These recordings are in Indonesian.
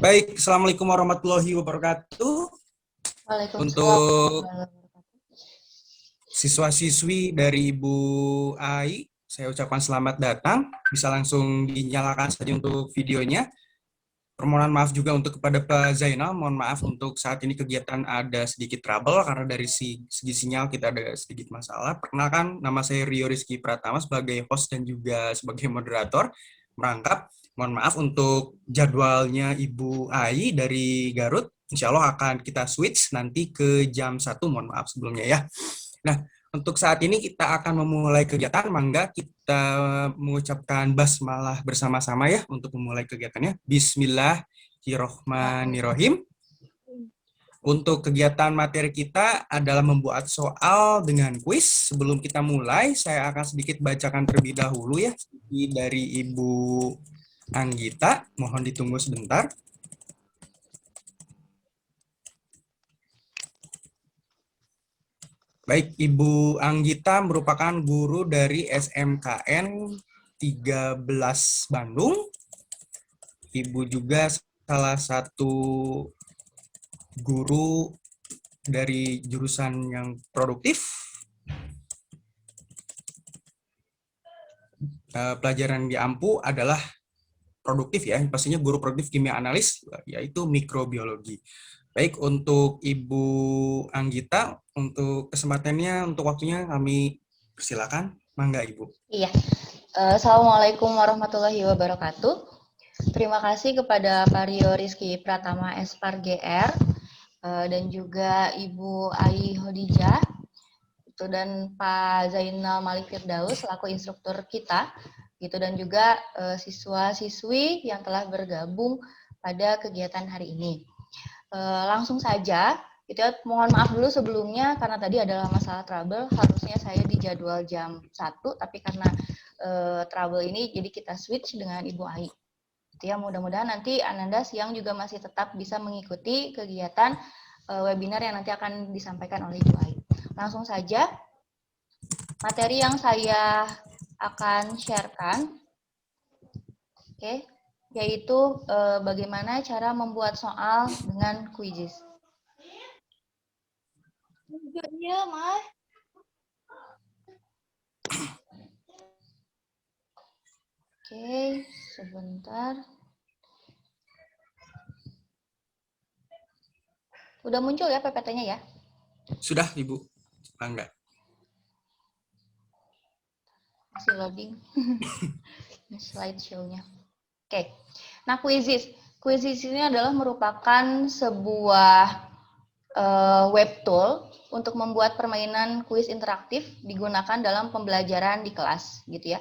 Baik, Assalamualaikum warahmatullahi wabarakatuh. Waalaikumsalam Untuk warahmatullahi wabarakatuh. siswa-siswi dari Ibu Ai, saya ucapkan selamat datang. Bisa langsung dinyalakan saja untuk videonya. Permohonan maaf juga untuk kepada Pak Zainal. Mohon maaf untuk saat ini kegiatan ada sedikit trouble karena dari segi sinyal kita ada sedikit masalah. Perkenalkan, nama saya Rio Rizky Pratama sebagai host dan juga sebagai moderator merangkap. Mohon maaf untuk jadwalnya Ibu Ai dari Garut. Insya Allah akan kita switch nanti ke jam 1. Mohon maaf sebelumnya ya. Nah, untuk saat ini kita akan memulai kegiatan. Mangga kita mengucapkan basmalah bersama-sama ya untuk memulai kegiatannya. Bismillahirrohmanirrohim. Untuk kegiatan materi kita adalah membuat soal dengan kuis. Sebelum kita mulai, saya akan sedikit bacakan terlebih dahulu ya dari Ibu Anggita. Mohon ditunggu sebentar. Baik, Ibu Anggita merupakan guru dari SMKN 13 Bandung. Ibu juga salah satu guru dari jurusan yang produktif. Pelajaran di AMPU adalah produktif ya, pastinya guru produktif kimia analis, yaitu mikrobiologi. Baik, untuk Ibu Anggita, untuk kesempatannya, untuk waktunya kami persilakan. Mangga Ibu. Iya. Assalamualaikum warahmatullahi wabarakatuh. Terima kasih kepada Pak Rio Rizky Pratama Espar GR dan juga Ibu Ai Hodijah dan Pak Zainal Malik Firdaus selaku instruktur kita gitu, dan juga siswa-siswi yang telah bergabung pada kegiatan hari ini. Langsung saja, gitu ya. Mohon maaf dulu sebelumnya karena tadi adalah masalah trouble. Harusnya saya di jadwal jam 1, tapi karena trouble ini jadi kita switch dengan Ibu Ai. Gitu ya. Mudah-mudahan nanti Ananda siang juga masih tetap bisa mengikuti kegiatan webinar yang nanti akan disampaikan oleh Ibu Ai. Langsung saja, materi yang saya akan sharekan, yaitu bagaimana cara membuat soal dengan quizzes. Iya, Mas. Oke, sebentar. Udah muncul ya PPT-nya ya? Sudah, Ibu. Mangga. Masih loading. Slideshow-nya. Oke. Nah, quizzes. Quizzes ini adalah merupakan sebuah web tool untuk membuat permainan kuis interaktif digunakan dalam pembelajaran di kelas, gitu ya.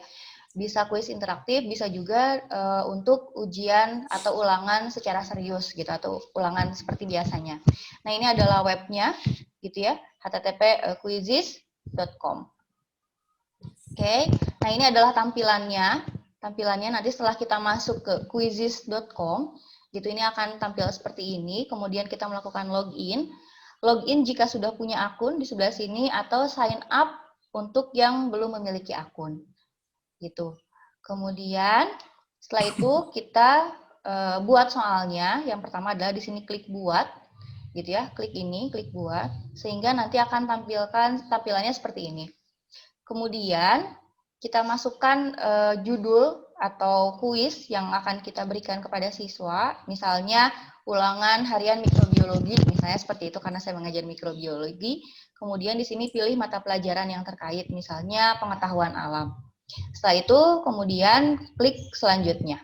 Bisa kuis interaktif, bisa juga untuk ujian atau ulangan secara serius, gitu, atau ulangan seperti biasanya. Nah, ini adalah webnya, gitu ya, http://quizzes.com. Oke, nah ini adalah tampilannya. Tampilannya nanti setelah kita masuk ke quizzes.com, gitu, ini akan tampil seperti ini. Kemudian kita melakukan login. Login jika sudah punya akun di sebelah sini, atau sign up untuk yang belum memiliki akun, gitu. Kemudian setelah itu kita buat soalnya. Yang pertama adalah di sini klik buat, gitu ya, klik ini, klik buat, sehingga nanti akan tampilannya seperti ini. Kemudian kita masukkan judul atau kuis yang akan kita berikan kepada siswa, misalnya ulangan harian mikrobiologi, misalnya seperti itu karena saya mengajar mikrobiologi. Kemudian di sini pilih mata pelajaran yang terkait, misalnya pengetahuan alam. Setelah itu kemudian klik selanjutnya.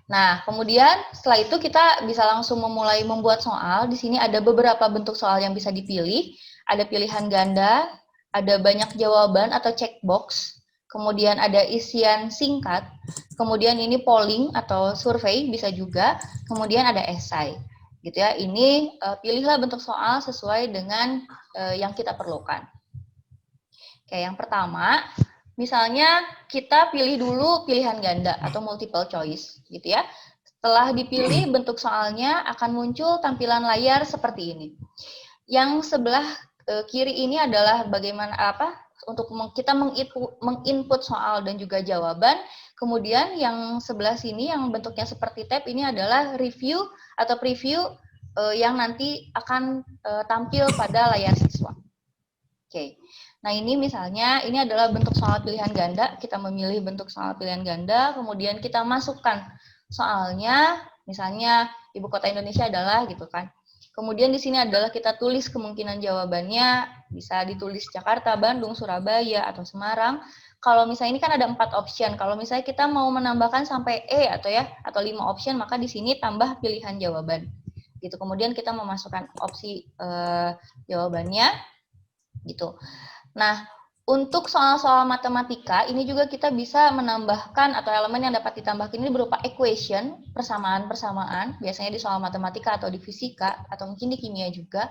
Nah, kemudian setelah itu kita bisa langsung memulai membuat soal. Di sini ada beberapa bentuk soal yang bisa dipilih. Ada pilihan ganda, ada banyak jawaban atau checkbox, kemudian ada isian singkat, kemudian ini polling atau survei bisa juga, kemudian ada esai, gitu ya. Ini pilihlah bentuk soal sesuai dengan yang kita perlukan. Oke, yang pertama, misalnya kita pilih dulu pilihan ganda atau multiple choice, gitu ya. Setelah dipilih bentuk soalnya akan muncul tampilan layar seperti ini. Yang sebelah kiri ini adalah bagaimana untuk kita menginput soal dan juga jawaban. Kemudian yang sebelah sini yang bentuknya seperti tab ini adalah review atau preview yang nanti akan tampil pada layar siswa. Oke. Nah, ini misalnya ini adalah bentuk soal pilihan ganda. Kita memilih bentuk soal pilihan ganda, kemudian kita masukkan soalnya, misalnya ibu kota Indonesia adalah gitu kan. Kemudian di sini adalah kita tulis kemungkinan jawabannya, bisa ditulis Jakarta, Bandung, Surabaya, atau Semarang. Kalau misalnya ini kan ada 4 option. Kalau misalnya kita mau menambahkan sampai E atau 5 option, maka di sini tambah pilihan jawaban. Gitu. Kemudian kita memasukkan opsi jawabannya gitu. Nah, untuk soal-soal matematika, ini juga kita bisa menambahkan atau elemen yang dapat ditambahkan ini berupa equation, persamaan-persamaan, biasanya di soal matematika atau di fisika, atau mungkin di kimia juga.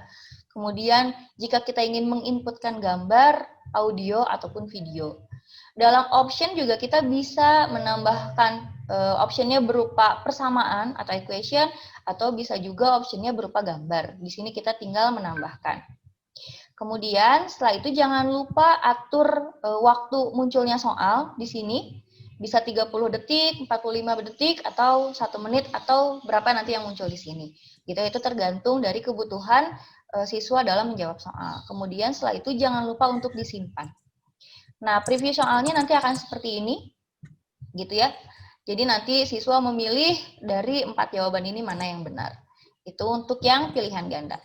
Kemudian, jika kita ingin menginputkan gambar, audio, ataupun video. Dalam option juga kita bisa menambahkan optionnya berupa persamaan atau equation, atau bisa juga optionnya berupa gambar. Di sini kita tinggal menambahkan. Kemudian setelah itu jangan lupa atur waktu munculnya soal di sini. Bisa 30 detik, 45 detik, atau 1 menit, atau berapa nanti yang muncul di sini. Gitu, itu tergantung dari kebutuhan siswa dalam menjawab soal. Kemudian setelah itu jangan lupa untuk disimpan. Nah, preview soalnya nanti akan seperti ini. Gitu ya. Jadi nanti siswa memilih dari 4 jawaban ini mana yang benar. Itu untuk yang pilihan ganda.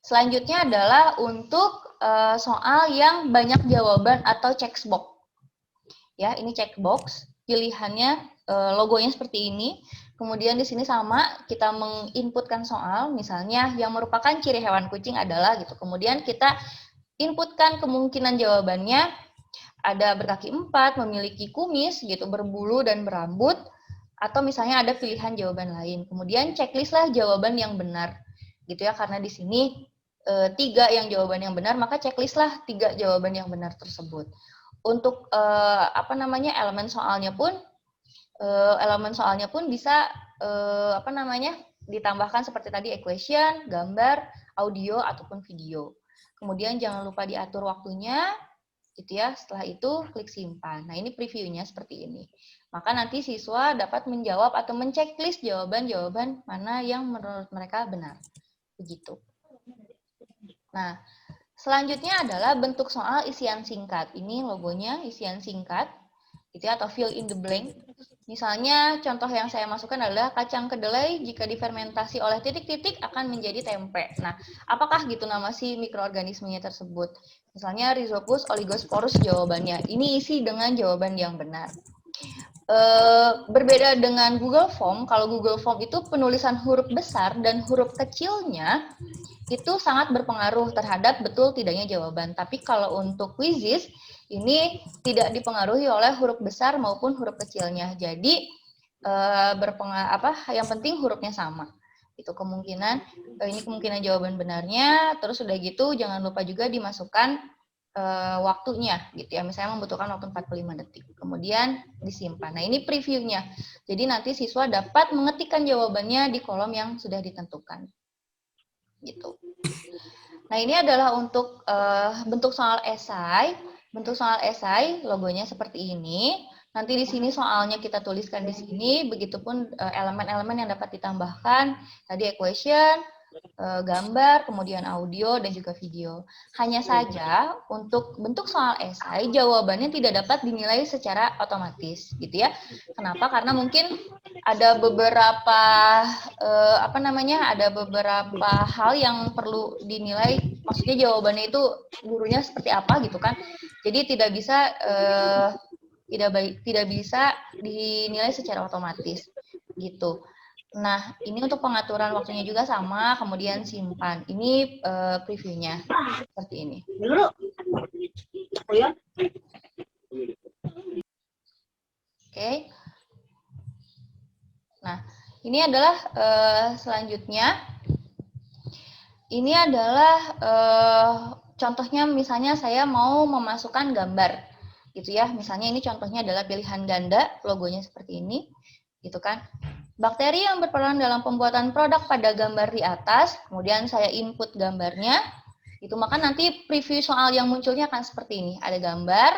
Selanjutnya adalah untuk soal yang banyak jawaban atau checkbox. Ya, ini checkbox. Pilihannya logonya seperti ini. Kemudian di sini sama, kita menginputkan soal, misalnya yang merupakan ciri hewan kucing adalah gitu. Kemudian kita inputkan kemungkinan jawabannya, ada berkaki 4, memiliki kumis gitu, berbulu dan berambut, atau misalnya ada pilihan jawaban lain. Kemudian checklistlah jawaban yang benar. Gitu ya, karena di sini 3 yang jawaban yang benar, maka checklistlah 3 jawaban yang benar tersebut. Untuk elemen soalnya pun bisa ditambahkan seperti tadi equation, gambar, audio ataupun video. Kemudian jangan lupa diatur waktunya, gitu ya. Setelah itu klik simpan. Nah, ini previewnya seperti ini. Maka nanti siswa dapat menjawab atau menceklis jawaban-jawaban mana yang menurut mereka benar. Begitu. Nah, selanjutnya adalah bentuk soal isian singkat. Ini logonya isian singkat, gitu ya, atau fill in the blank. Misalnya contoh yang saya masukkan adalah kacang kedelai jika difermentasi oleh titik-titik akan menjadi tempe. Nah, apakah gitu nama si mikroorganismenya tersebut? Misalnya Rhizopus oligosporus jawabannya. Ini isi dengan jawaban yang benar. Berbeda dengan Google Form, kalau Google Form itu penulisan huruf besar dan huruf kecilnya itu sangat berpengaruh terhadap betul tidaknya jawaban. Tapi kalau untuk Quizizz, ini tidak dipengaruhi oleh huruf besar maupun huruf kecilnya. Jadi yang penting hurufnya sama. Itu ini kemungkinan jawaban benarnya. Terus udah gitu jangan lupa juga dimasukkan waktunya gitu ya. Misalnya membutuhkan waktu 45 detik. Kemudian disimpan. Nah, ini previewnya. Jadi nanti siswa dapat mengetikkan jawabannya di kolom yang sudah ditentukan. Gitu. Nah, ini adalah untuk bentuk soal esai. Bentuk soal esai logonya seperti ini. Nanti di sini soalnya kita tuliskan di sini, begitupun elemen-elemen yang dapat ditambahkan. Tadi equation, gambar, kemudian audio dan juga video. Hanya saja untuk bentuk soal esai jawabannya tidak dapat dinilai secara otomatis, gitu ya. Kenapa? Karena mungkin ada beberapa ada beberapa hal yang perlu dinilai. Maksudnya jawabannya itu gurunya seperti apa gitu kan. Jadi tidak bisa dinilai secara otomatis gitu. Nah, ini untuk pengaturan waktunya juga sama, kemudian simpan. Ini previewnya seperti ini. Oke. Nah, ini adalah selanjutnya. Ini adalah contohnya, misalnya saya mau memasukkan gambar, gitu ya. Misalnya ini contohnya adalah pilihan ganda, logonya seperti ini, gitu kan. Bakteri yang berperan dalam pembuatan produk pada gambar di atas, kemudian saya input gambarnya, itu maka nanti preview soal yang munculnya akan seperti ini. Ada gambar,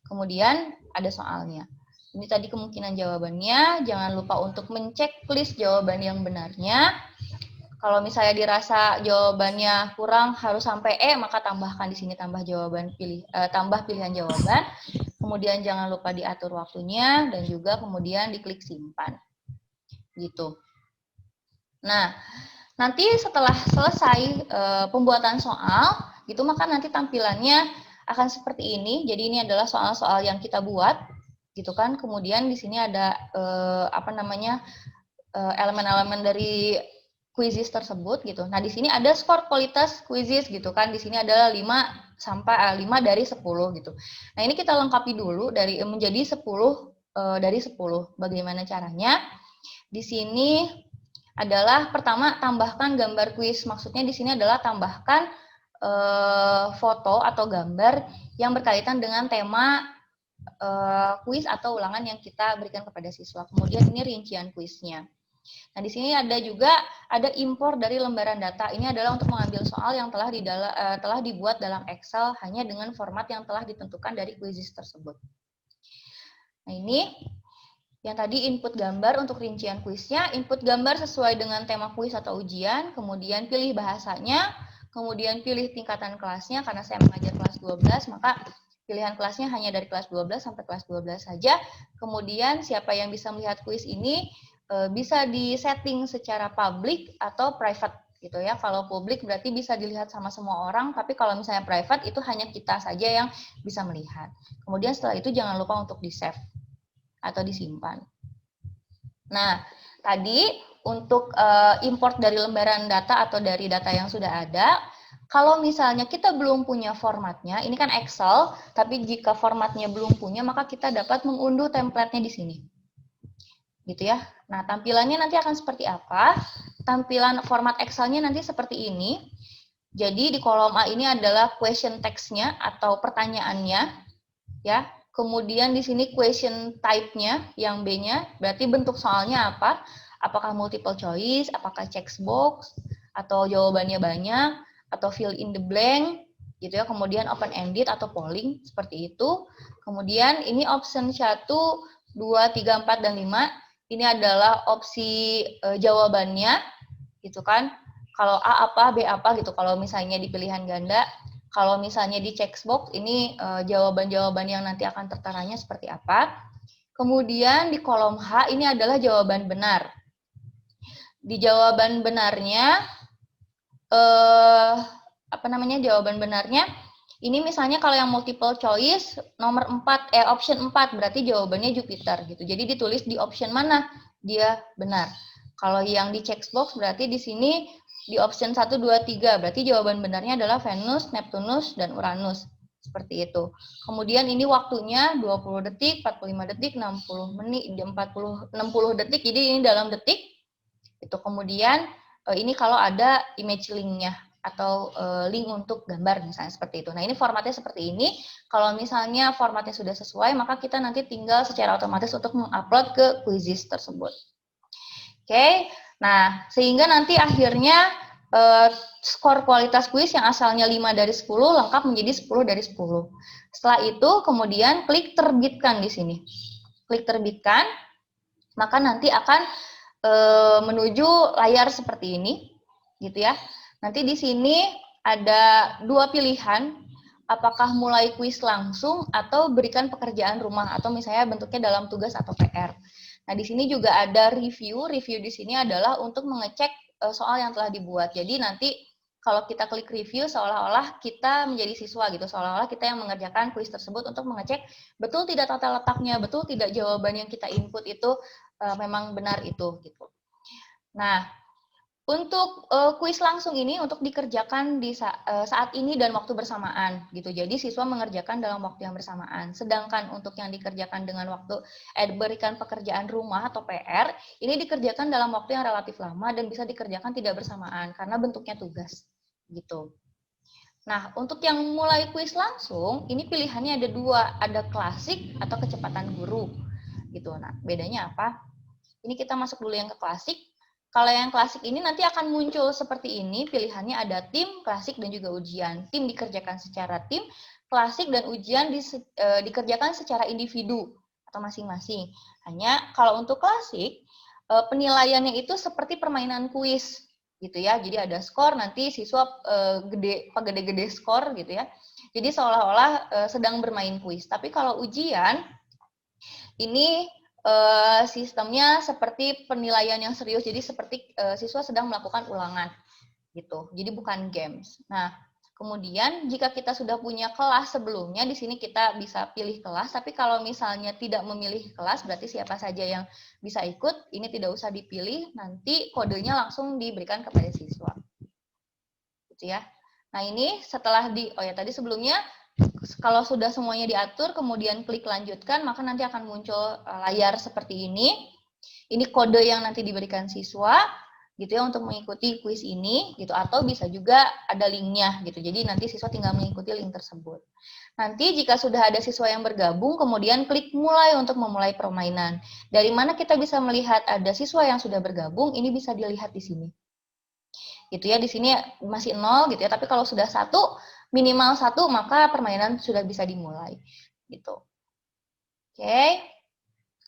kemudian ada soalnya. Ini tadi kemungkinan jawabannya. Jangan lupa untuk menceklis jawaban yang benarnya. Kalau misalnya dirasa jawabannya kurang harus sampai E, maka tambahkan di sini tambah pilihan jawaban. Kemudian jangan lupa diatur waktunya dan juga kemudian diklik simpan. Gitu. Nah, nanti setelah selesai pembuatan soal, gitu maka nanti tampilannya akan seperti ini. Jadi ini adalah soal-soal yang kita buat, gitu kan. Kemudian di sini ada elemen-elemen dari quizzes tersebut gitu. Nah, di sini ada skor kualitas quizzes gitu kan. Di sini adalah 5 dari 10 gitu. Nah, ini kita lengkapi dulu menjadi 10 dari 10. Bagaimana caranya? Di sini adalah pertama tambahkan gambar kuis. Maksudnya di sini adalah tambahkan foto atau gambar yang berkaitan dengan tema kuis atau ulangan yang kita berikan kepada siswa. Kemudian ini rincian kuisnya. Nah, di sini ada impor dari lembaran data. Ini adalah untuk mengambil soal yang telah dibuat dalam Excel hanya dengan format yang telah ditentukan dari quizzes tersebut. Nah, ini yang tadi input gambar untuk rincian kuisnya, input gambar sesuai dengan tema kuis atau ujian, kemudian pilih bahasanya, kemudian pilih tingkatan kelasnya, karena saya mengajar kelas 12, maka pilihan kelasnya hanya dari kelas 12 sampai kelas 12 saja. Kemudian siapa yang bisa melihat kuis ini bisa di-setting secara public atau private gitu ya. Kalau publik berarti bisa dilihat sama semua orang, tapi kalau misalnya private itu hanya kita saja yang bisa melihat. Kemudian setelah itu jangan lupa untuk di-save atau disimpan. Nah, tadi untuk import dari lembaran data atau dari data yang sudah ada, kalau misalnya kita belum punya formatnya, ini kan Excel, tapi jika formatnya belum punya, maka kita dapat mengunduh template-nya di sini. Gitu ya. Nah, tampilannya nanti akan seperti apa? Tampilan format Excel-nya nanti seperti ini. Jadi di kolom A ini adalah question text-nya atau pertanyaannya, ya. Kemudian di sini question type-nya, yang B-nya, berarti bentuk soalnya apa? Apakah multiple choice, apakah checkbox, atau jawabannya banyak, atau fill in the blank, gitu ya. Kemudian open-ended atau polling, seperti itu. Kemudian ini option 1, 2, 3, 4, dan 5. Ini adalah opsi jawabannya, gitu kan. Kalau A apa, B apa, gitu. Kalau misalnya di pilihan ganda, kalau misalnya di checkbox, ini jawaban-jawaban yang nanti akan tertaranya seperti apa. Kemudian di kolom H, ini adalah jawaban benar. Di jawaban benarnya, jawaban benarnya, ini misalnya kalau yang multiple choice, option 4, berarti jawabannya Jupiter, gitu. Jadi ditulis di option mana dia benar. Kalau yang di checkbox, berarti di sini di option 1, 2, 3, berarti jawaban benarnya adalah Venus, Neptunus, dan Uranus. Seperti itu. Kemudian ini waktunya 20 detik, 45 detik, 60 menit, 60 detik, jadi ini dalam detik. Itu kemudian ini kalau ada image link-nya atau link untuk gambar misalnya seperti itu. Nah, ini formatnya seperti ini. Kalau misalnya formatnya sudah sesuai, maka kita nanti tinggal secara otomatis untuk mengupload ke quizzes tersebut. Oke, nah sehingga nanti akhirnya skor kualitas kuis yang asalnya 5 dari 10 lengkap menjadi 10 dari 10. Setelah itu kemudian klik terbitkan di sini. Klik terbitkan, maka nanti akan menuju layar seperti ini, gitu ya. Nanti di sini ada dua pilihan, apakah mulai kuis langsung atau berikan pekerjaan rumah, atau misalnya bentuknya dalam tugas atau PR. Nah, di sini juga ada review. Review di sini adalah untuk mengecek soal yang telah dibuat. Jadi nanti kalau kita klik review, seolah-olah kita menjadi siswa gitu, seolah-olah kita yang mengerjakan kuis tersebut untuk mengecek betul tidak tata letaknya, betul tidak jawaban yang kita input itu memang benar itu gitu. Nah, untuk kuis langsung ini untuk dikerjakan di saat ini dan waktu bersamaan gitu. Jadi siswa mengerjakan dalam waktu yang bersamaan. Sedangkan untuk yang dikerjakan dengan waktu berikan pekerjaan rumah atau PR, ini dikerjakan dalam waktu yang relatif lama dan bisa dikerjakan tidak bersamaan karena bentuknya tugas gitu. Nah, untuk yang mulai kuis langsung, ini pilihannya ada dua, ada klasik atau kecepatan guru gitu. Nah, bedanya apa? Ini kita masuk dulu yang ke klasik. Kalau yang klasik ini nanti akan muncul seperti ini, pilihannya ada tim, klasik, dan juga ujian. Tim dikerjakan secara tim, klasik dan ujian dikerjakan secara individu atau masing-masing. Hanya kalau untuk klasik, penilaiannya itu seperti permainan kuis gitu ya. Jadi ada skor, nanti siswa gede-gede skor gitu ya. Jadi seolah-olah sedang bermain kuis. Tapi kalau ujian ini sistemnya seperti penilaian yang serius. Jadi seperti siswa sedang melakukan ulangan gitu. Jadi bukan games. Nah, kemudian jika kita sudah punya kelas sebelumnya, di sini kita bisa pilih kelas, tapi kalau misalnya tidak memilih kelas, berarti siapa saja yang bisa ikut, ini tidak usah dipilih, nanti kodenya langsung diberikan kepada siswa. Gitu ya. Nah, ini setelah tadi sebelumnya, kalau sudah semuanya diatur, kemudian klik lanjutkan, maka nanti akan muncul layar seperti ini. Ini kode yang nanti diberikan siswa, gitu ya, untuk mengikuti kuis ini gitu, atau bisa juga ada linknya gitu, jadi nanti siswa tinggal mengikuti link tersebut. Nanti jika sudah ada siswa yang bergabung, kemudian klik mulai untuk memulai permainan. Dari mana kita bisa melihat ada siswa yang sudah bergabung? Ini bisa dilihat di sini gitu ya. Di sini masih 0 gitu ya, tapi kalau sudah 1, minimal 1, maka permainan sudah bisa dimulai gitu. Oke.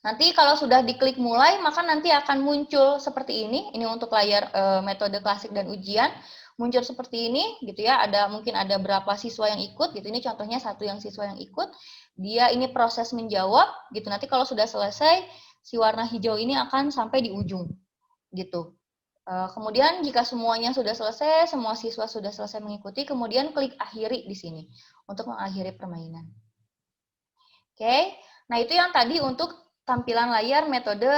Nanti kalau sudah diklik mulai, maka nanti akan muncul seperti ini. Ini untuk layar metode klasik dan ujian. Muncul seperti ini, gitu ya. Mungkin ada berapa siswa yang ikut, gitu. Ini contohnya 1 yang siswa yang ikut. Dia ini proses menjawab, gitu. Nanti kalau sudah selesai, si warna hijau ini akan sampai di ujung, gitu. Kemudian jika semuanya sudah selesai, semua siswa sudah selesai mengikuti, kemudian klik akhiri di sini untuk mengakhiri permainan. Oke. Nah, itu yang tadi untuk tampilan layar metode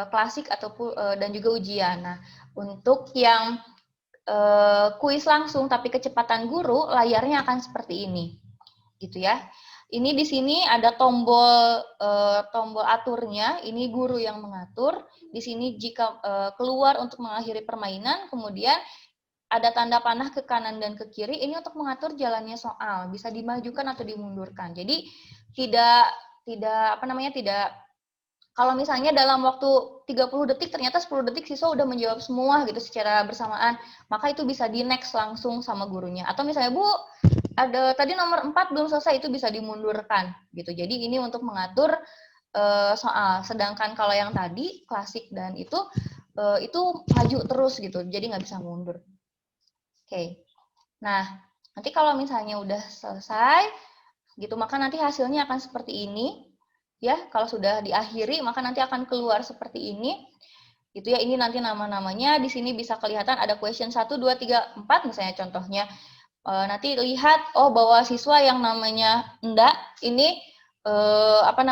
klasik ataupun dan juga ujian. Nah, untuk yang kuis langsung tapi kecepatan guru, layarnya akan seperti ini, gitu ya. Ini di sini ada tombol aturnya. Ini guru yang mengatur. Di sini jika keluar untuk mengakhiri permainan, kemudian ada tanda panah ke kanan dan ke kiri. Ini untuk mengatur jalannya soal, bisa dimajukan atau dimundurkan. Jadi tidak kalau misalnya dalam waktu 30 detik, ternyata 10 detik siswa udah menjawab semua gitu secara bersamaan, maka itu bisa di next langsung sama gurunya. Atau misalnya, Bu, ada tadi nomor 4 belum selesai, itu bisa dimundurkan gitu. Jadi ini untuk mengatur soal. Sedangkan kalau yang tadi, klasik dan itu maju terus gitu, jadi nggak bisa mundur. Oke. Nah, nanti kalau misalnya udah selesai, gitu, maka nanti hasilnya akan seperti ini. Ya, kalau sudah diakhiri, maka nanti akan keluar seperti ini. Gitu ya, ini nanti nama-namanya di sini bisa kelihatan ada question 1, 2, 3, 4 misalnya contohnya. Nanti lihat bahwa siswa yang namanya enggak ini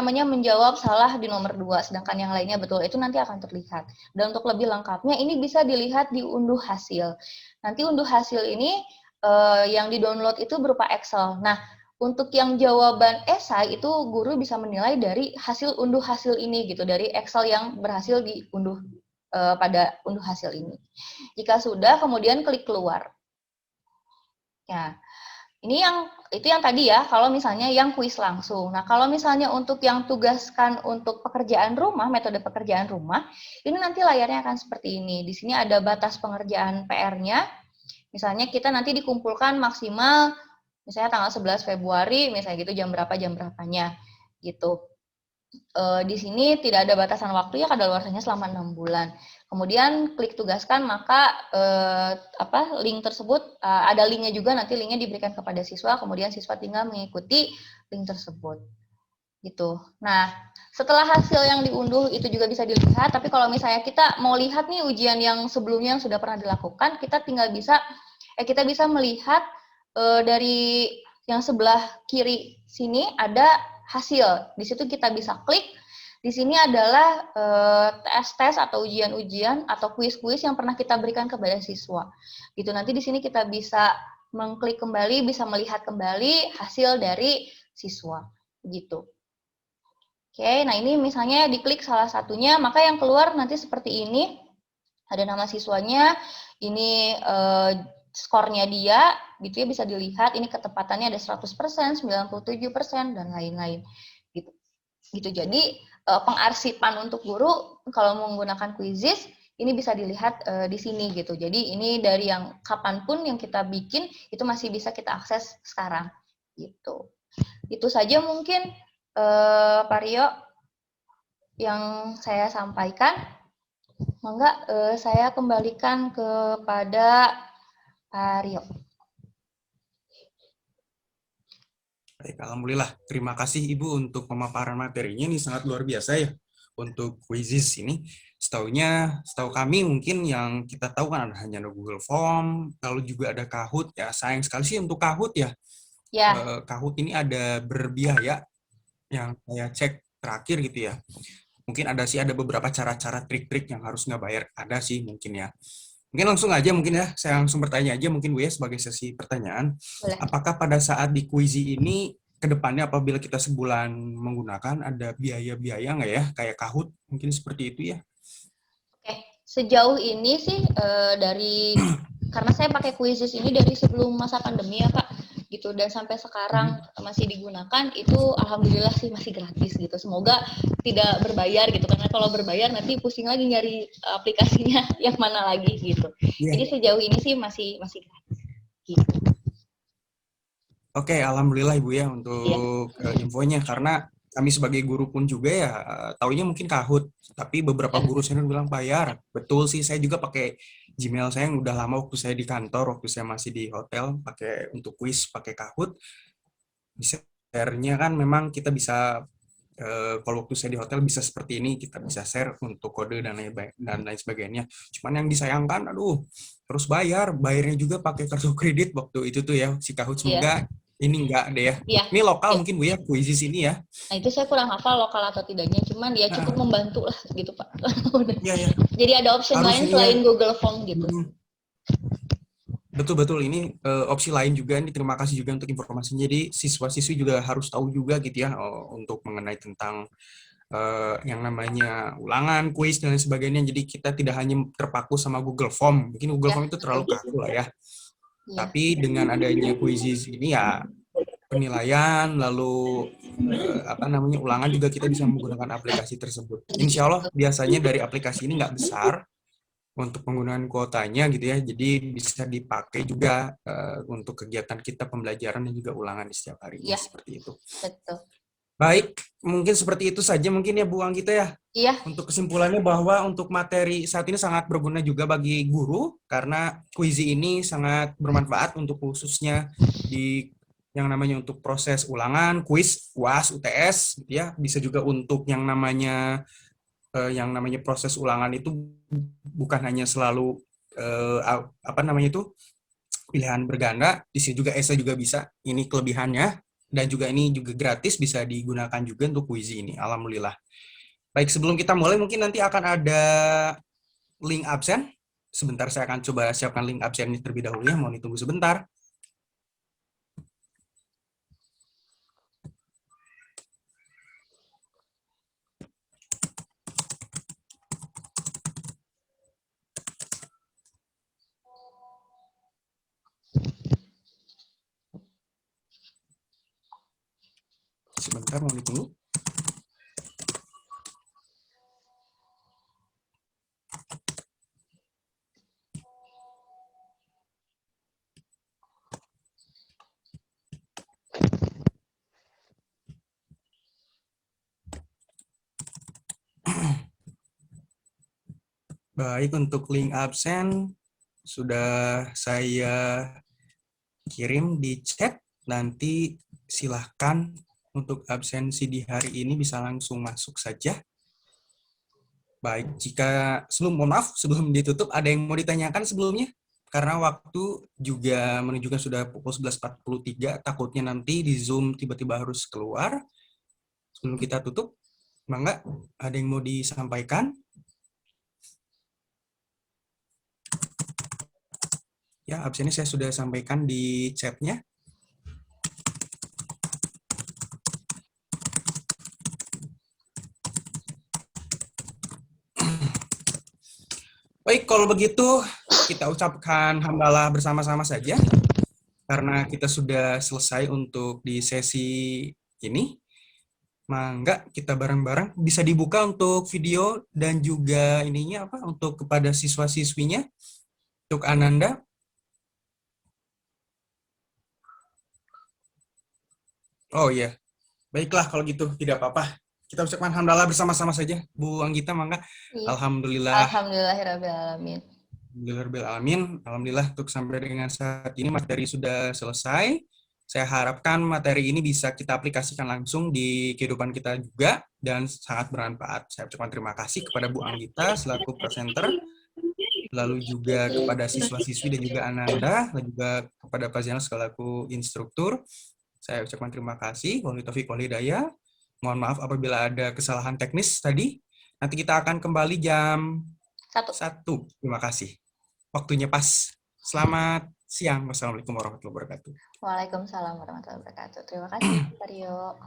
menjawab salah di nomor 2, sedangkan yang lainnya betul. Itu nanti akan terlihat. Dan untuk lebih lengkapnya ini bisa dilihat di unduh hasil. Nanti unduh hasil ini yang di-download itu berupa Excel. Nah, untuk yang jawaban esai itu guru bisa menilai dari hasil unduh hasil ini gitu, dari Excel yang berhasil diunduh pada unduh hasil ini. Jika sudah, kemudian klik keluar. Ya, ini itu yang tadi ya, kalau misalnya yang kuis langsung. Nah, kalau misalnya untuk yang tugaskan untuk pekerjaan rumah, metode pekerjaan rumah, ini nanti layarnya akan seperti ini. Di sini ada batas pengerjaan PR-nya. Misalnya kita nanti dikumpulkan maksimal misalnya tanggal 11 Februari, misalnya gitu jam berapanya, gitu. Di sini tidak ada batasan waktu ya, kadaluarsanya selama 6 bulan. Kemudian klik tugaskan, maka link tersebut, ada linknya juga, nanti linknya diberikan kepada siswa, kemudian siswa tinggal mengikuti link tersebut. Gitu. Nah, setelah hasil yang diunduh itu juga bisa dilihat, tapi kalau misalnya kita mau lihat nih ujian yang sebelumnya yang sudah pernah dilakukan, kita bisa melihat dari yang sebelah kiri sini ada hasil. Di situ kita bisa klik. Di sini adalah tes-tes atau ujian-ujian atau kuis-kuis yang pernah kita berikan kepada siswa. Gitu. Nanti di sini kita bisa mengklik kembali, bisa melihat kembali hasil dari siswa. Gitu. Oke, nah ini misalnya diklik salah satunya, maka yang keluar nanti seperti ini. Ada nama siswanya, ini skornya dia, gitu ya, bisa dilihat, ini ketepatannya ada 100%, 97%, dan lain-lain. Gitu. Jadi, pengarsipan untuk guru, kalau menggunakan Quizizz, ini bisa dilihat di sini, gitu. Jadi, ini dari yang kapanpun yang kita bikin, itu masih bisa kita akses sekarang. Gitu. Itu saja mungkin, Pak Rio. yang saya sampaikan. Mangga saya kembalikan kepada Pak Rio. Baik, alhamdulillah. Terima kasih Ibu untuk pemaparan materinya, ini sangat luar biasa ya untuk quizzes ini. Setahu kami mungkin yang kita tahu kan hanya ada Google Form, lalu juga ada Kahoot ya. Sayang sekali sih untuk Kahoot ya. Ya, Kahoot ini ada berbiaya yang saya cek terakhir gitu ya. Mungkin ada beberapa cara-cara trik-trik yang harus nggak bayar. Ada sih mungkin ya. Mungkin langsung aja mungkin ya, saya langsung bertanya aja mungkin Bu ya sebagai sesi pertanyaan. boleh. Apakah pada saat di Quizy ini ke depannya apabila kita sebulan menggunakan ada biaya-biaya nggak ya? Kayak Kahoot mungkin seperti itu ya? Oke, sejauh ini sih karena saya pakai Quizzes ini dari sebelum masa pandemi ya Kak, gitu, dan sampai sekarang masih digunakan, itu alhamdulillah sih masih gratis gitu. Semoga tidak berbayar gitu, karena kalau berbayar nanti pusing lagi nyari aplikasinya yang mana lagi gitu. Iya. Jadi sejauh ini sih masih gratis gitu. Oke, alhamdulillah Ibu ya Iya. untuk infonya karena kami sebagai guru pun juga ya taunya mungkin Kahoot, tapi beberapa Ya. guru saya bilang bayar. Betul sih, saya juga pakai Gmail saya yang udah lama waktu saya di kantor, waktu saya masih di hotel pakai untuk kuis pakai Kahoot. Di share-nya kan memang kita bisa kalau waktu saya di hotel bisa seperti ini, kita bisa share untuk kode dan lain sebagainya. Cuman yang disayangkan, aduh, terus bayarnya juga pakai kartu kredit waktu itu tuh ya, si Kahoot. Iya. Semoga ini enggak deh ya. Iya. Ini lokal Ya. mungkin Bu ya, Quizzes ini ya. Nah itu saya kurang hafal lokal atau tidaknya, cuman dia cukup Nah, membantu lah gitu Pak. iya ya, Jadi ada option harus lain ini ya. selain Google Form gitu. Betul-betul ini opsi lain juga ini terima kasih juga untuk informasinya. Jadi siswa-siswi juga harus tahu juga gitu ya untuk mengenai tentang yang namanya ulangan, kuis dan lain sebagainya. Jadi kita tidak hanya terpaku sama Google Form. Mungkin Google Ya, Form itu terlalu betul. kaku lah ya. Iya. Tapi dengan adanya quizzes ini ya penilaian lalu apa namanya ulangan juga kita bisa menggunakan aplikasi tersebut. Insya Allah biasanya dari aplikasi ini nggak besar untuk penggunaan kuotanya gitu ya. Jadi bisa dipakai juga untuk kegiatan kita pembelajaran dan juga ulangan di setiap harinya Iya, seperti itu. betul. Baik, mungkin seperti itu saja mungkin ya Bu Anggita ya. Iya, Untuk kesimpulannya bahwa untuk materi saat ini sangat berguna juga bagi guru karena Quizy ini sangat bermanfaat untuk khususnya di yang namanya untuk proses ulangan, kuis, UAS, UTS, gitu ya. Bisa juga untuk yang namanya proses ulangan itu bukan hanya selalu apa namanya itu pilihan berganda, di sini juga esai juga bisa. Ini kelebihannya dan juga ini juga gratis bisa digunakan juga untuk Quizy ini. Alhamdulillah. Baik, sebelum kita mulai mungkin nanti akan ada link absen. Sebentar saya akan coba siapkan link absen ini terlebih dahulu ya. Mohon ditunggu sebentar. Sebentar, mohon ditunggu. Baik, untuk link absen sudah saya kirim di chat. Nanti silahkan untuk absensi di hari ini bisa langsung masuk saja. Baik, jika mohon maaf sebelum ditutup ada yang mau ditanyakan sebelumnya? Karena waktu juga menunjukkan sudah pukul 11.43, takutnya nanti di Zoom tiba-tiba harus keluar. Sebelum kita tutup, Bangga, ada yang mau disampaikan? Ya, absennya saya sudah sampaikan di chatnya. Baik, kalau begitu kita ucapkan hamdalah bersama-sama saja. Karena kita sudah selesai untuk di sesi ini. Mangga kita bareng-bareng bisa dibuka untuk video dan juga ininya apa untuk kepada siswa-siswinya untuk Ananda. Oh iya, baiklah kalau gitu tidak apa-apa. Kita ucapkan alhamdulillah bersama-sama saja, Bu Anggita, mangga. Iya. Alhamdulillah. Alhamdulillahirrabbilalamin. Alhamdulillah untuk sampai dengan saat ini materi sudah selesai. Saya harapkan materi ini bisa kita aplikasikan langsung di kehidupan kita juga dan sangat bermanfaat. Saya ucapkan terima kasih kepada Bu Anggita selaku presenter, lalu juga kepada siswa-siswi dan juga Ananda, dan juga kepada Pak Zainal selaku instruktur. Saya ucapkan terima kasih. Wabillahi taufiq wal hidayah. Mohon maaf apabila ada kesalahan teknis tadi. Nanti kita akan kembali jam 1. Terima kasih. Waktunya pas. Selamat siang. Wassalamualaikum warahmatullahi wabarakatuh. Waalaikumsalam warahmatullahi wabarakatuh. Terima kasih, Pak Rio.